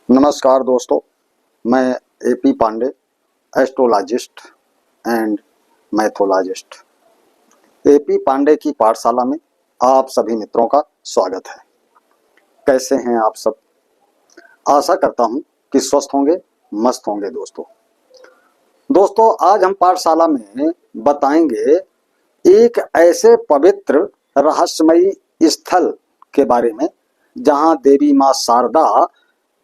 नमस्कार दोस्तों, मैं A P Pandey, astrologist and mythologist. A P Pandey की पाठशाला में आप सभी मित्रों का स्वागत है। कैसे हैं आप सब? आशा करता हूं कि स्वस्थ होंगे, मस्त होंगे। दोस्तों आज हम पाठशाला में बताएंगे एक ऐसे पवित्र रहस्यमयी स्थल के बारे में जहां देवी मां शारदा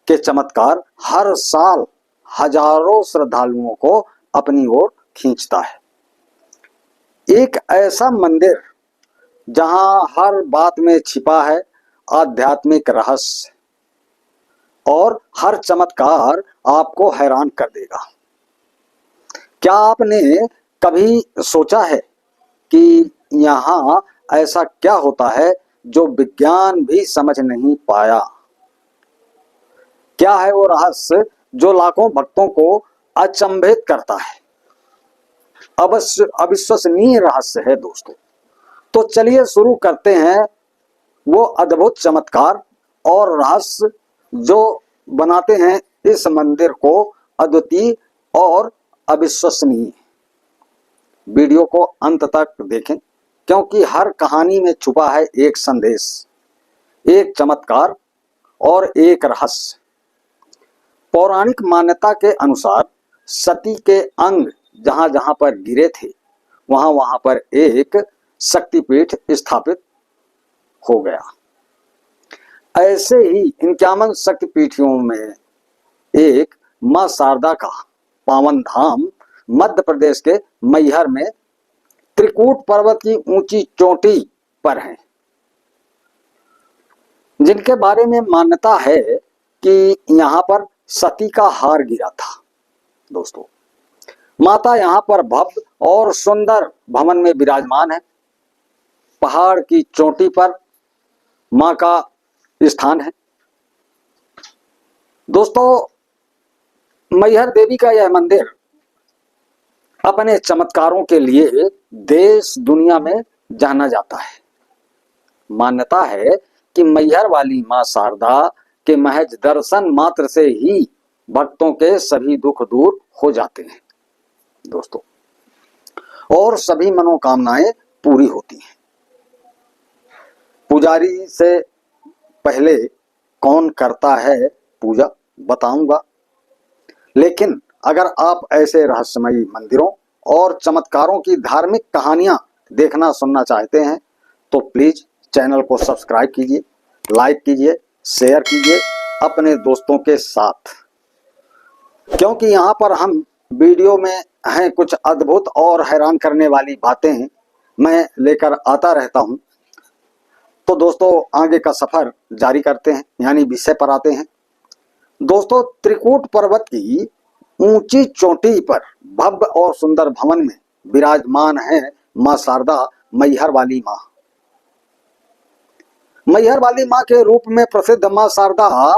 के चमत्कार हर साल हजारों श्रद्धालुओं को अपनी ओर खींचता है। एक ऐसा मंदिर जहां हर बात में छिपा है आध्यात्मिक रहस्य और हर चमत्कार आपको हैरान कर देगा। क्या आपने कभी सोचा है कि यहाँ ऐसा क्या होता है जो विज्ञान भी समझ नहीं पाया? क्या है वो रहस्य जो लाखों भक्तों को अचंभित करता है? अविश्वसनीय रहस्य है दोस्तों। तो चलिए शुरू करते हैं वो अद्भुत चमत्कार और रहस्य जो बनाते हैं इस मंदिर को अद्वितीय और अविश्वसनीय। वीडियो को अंत तक देखें क्योंकि हर कहानी में छुपा है एक संदेश, एक चमत्कार और एक रहस्य। पौराणिक मान्यता के अनुसार सती के अंग जहां जहां पर गिरे थे वहां वहां पर एक शक्तिपीठ स्थापित हो गया। ऐसे ही 51 शक्तिपीठों में एक मां शारदा का पावन धाम मध्य प्रदेश के मैहर में त्रिकूट पर्वत की ऊंची चोटी पर है, जिनके बारे में मान्यता है कि यहाँ पर सती का हार गिरा था। दोस्तों माता यहाँ पर भव्य और सुंदर भवन में विराजमान है। पहाड़ की चोटी पर मां का स्थान है। दोस्तों मैहर देवी का यह मंदिर अपने चमत्कारों के लिए देश दुनिया में जाना जाता है। मान्यता है कि मैहर वाली मां शारदा के महज दर्शन मात्र से ही भक्तों के सभी दुख दूर हो जाते हैं दोस्तों, और सभी मनोकामनाएं पूरी होती हैं। पुजारी से पहले कौन करता है पूजा बताऊंगा, लेकिन अगर आप ऐसे रहस्यमयी मंदिरों और चमत्कारों की धार्मिक कहानियां देखना सुनना चाहते हैं तो प्लीज चैनल को सब्सक्राइब कीजिए, लाइक कीजिए, शेयर कीजिए अपने दोस्तों के साथ, क्योंकि यहाँ पर हम वीडियो में हैं कुछ अद्भुत और हैरान करने वाली बातें मैं लेकर आता रहता हूँ। तो दोस्तों आगे का सफर जारी करते हैं, यानी विषय पर आते हैं। दोस्तों त्रिकूट पर्वत की ऊंची चोटी पर भव्य और सुंदर भवन में विराजमान है मां शारदा, मैहर वाली मां। मैहर वाली मां के रूप में प्रसिद्ध मां शारदा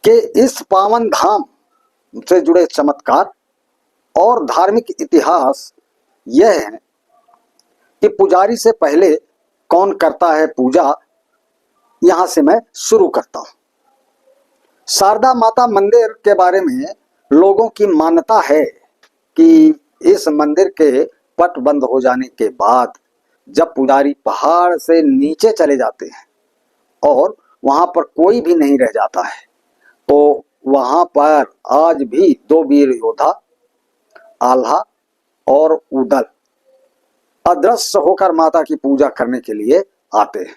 के इस पावन धाम से जुड़े चमत्कार और धार्मिक इतिहास यह है कि पुजारी से पहले कौन करता है पूजा, यहां से मैं शुरू करता हूं। शारदा माता मंदिर के बारे में लोगों की मान्यता है कि इस मंदिर के पट बंद हो जाने के बाद जब पुजारी पहाड़ से नीचे चले जाते हैं और वहां पर कोई भी नहीं रह जाता है, तो वहां पर आज भी दो वीर योद्धा आल्हा और उदल अदृश्य होकर माता की पूजा करने के लिए आते हैं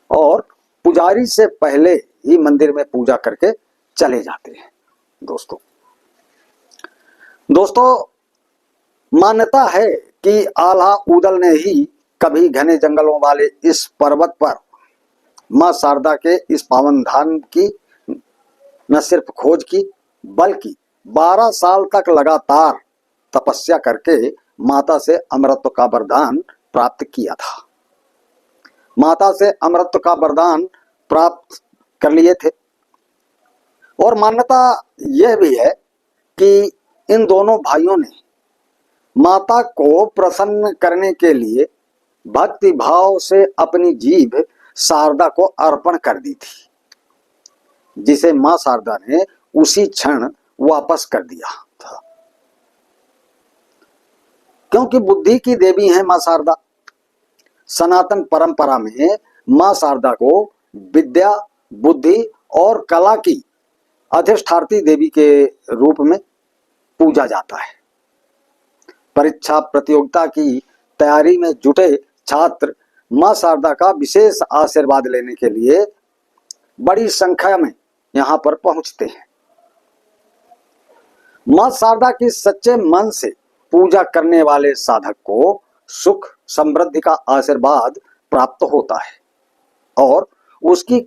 और पुजारी से पहले ही मंदिर में पूजा करके चले जाते हैं। दोस्तों मान्यता है कि आल्हा उदल ने ही कभी घने जंगलों वाले इस पर्वत पर मां शारदा के इस पावन धाम की न सिर्फ खोज की बल्कि 12 साल तक लगातार तपस्या करके माता से अमरत्व का वरदान प्राप्त किया था। माता से अमरत्व का वरदान प्राप्त कर लिए थे और मान्यता यह भी है कि इन दोनों भाइयों ने माता को प्रसन्न करने के लिए भक्ति भाव से अपनी जीभ शारदा को अर्पण कर दी थी। जिसे मां शारदा ने उसी क्षण वापस कर दिया था, क्योंकि बुद्धि की देवी है मां शारदा। सनातन परंपरा में मां शारदा को विद्या, बुद्धि और कला की अधिष्ठात्री देवी के रूप में पूजा जाता है। परीक्षा प्रतियोगिता की तैयारी में जुटे छात्र मां शारदा का विशेष आशीर्वाद लेने के लिए बड़ी संख्या में यहां पर पहुंचते हैं। मां शारदा की सच्चे मन से पूजा करने वाले साधक को सुख समृद्धि का आशीर्वाद प्राप्त होता है और उसकी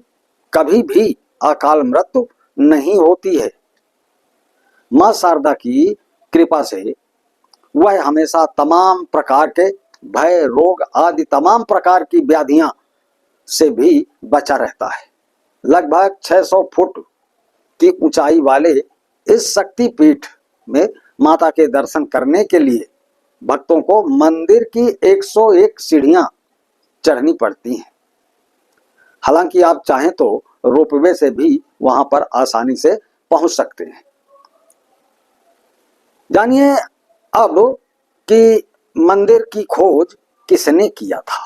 कभी भी अकाल मृत्यु नहीं होती है। मां शारदा की कृपा से वह हमेशा तमाम प्रकार के भय, रोग आदि तमाम प्रकार की व्याधियां से भी बचा रहता है। लगभग 600 फुट की ऊंचाई वाले इस शक्तिपीठ में माता के दर्शन करने के लिए भक्तों को मंदिर की 101 सीढ़ियां चढ़नी पड़ती हैं। हालांकि आप चाहें तो रोपवे से भी वहां पर आसानी से पहुंच सकते हैं। जानिए अब कि मंदिर की खोज किसने किया था।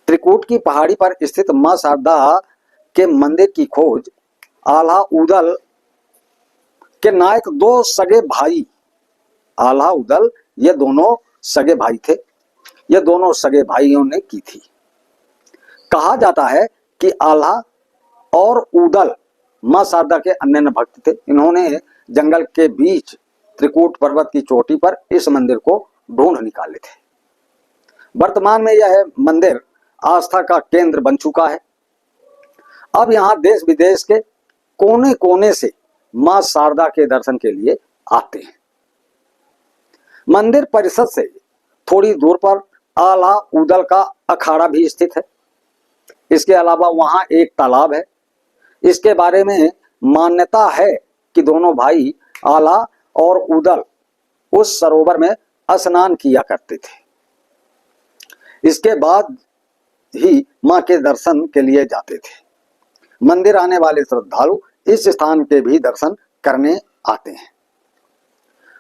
त्रिकूट की पहाड़ी पर स्थित मां शारदा के मंदिर की खोज आल्हा उदल के नायक दो सगे भाई, आल्हा उदल ये दोनों सगे भाई थे, ये दोनों सगे भाइयों ने की थी। कहा जाता है कि आल्हा और उदल मां शारदा के अनन्य भक्त थे। इन्होंने जंगल के बीच त्रिकूट पर्वत की चोटी पर इस मंदिर को ढूंढ निकाले थे। वर्तमान में यह मंदिर आस्था का केंद्र बन चुका है। अब यहां देश विदेश के कोने कोने से मां शारदा के दर्शन के लिए आते हैं। मंदिर परिसर से थोड़ी दूर पर आल्हा उदल का अखाड़ा भी स्थित है। इसके अलावा वहां एक तालाब है। इसके बारे में मान्यता है कि दोनों भाई आल्हा और उदल उस सरोवर में स्नान किया करते थे। इसके बाद ही मां के दर्शन के लिए जाते थे। मंदिर आने वाले श्रद्धालु इस स्थान के भी दर्शन करने आते हैं।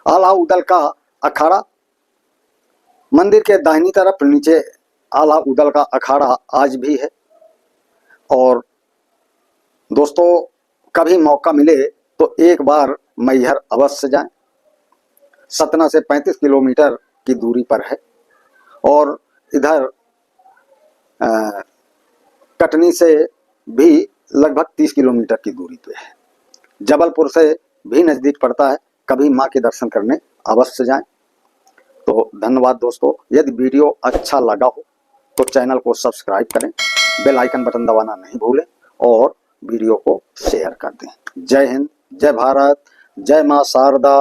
आल्हा उदल का अखाड़ा मंदिर के दाहिनी तरफ नीचे आल्हा उदल का अखाड़ा आज भी है। और दोस्तों कभी मौका मिले तो एक बार मैहर अवश्य जाएं। सतना से 35 किलोमीटर की दूरी पर है और इधर कटनी से भी लगभग 30 किलोमीटर की दूरी पे है। जबलपुर से भी नज़दीक पड़ता है। कभी मां के दर्शन करने अवश्य जाएं। तो धन्यवाद दोस्तों। यदि वीडियो अच्छा लगा हो तो चैनल को सब्सक्राइब करें, बेल आइकन बटन दबाना नहीं भूलें और वीडियो को शेयर कर दें। जय हिंद, जय भारत, जय मां शारदा,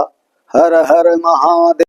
हर हर महादेव।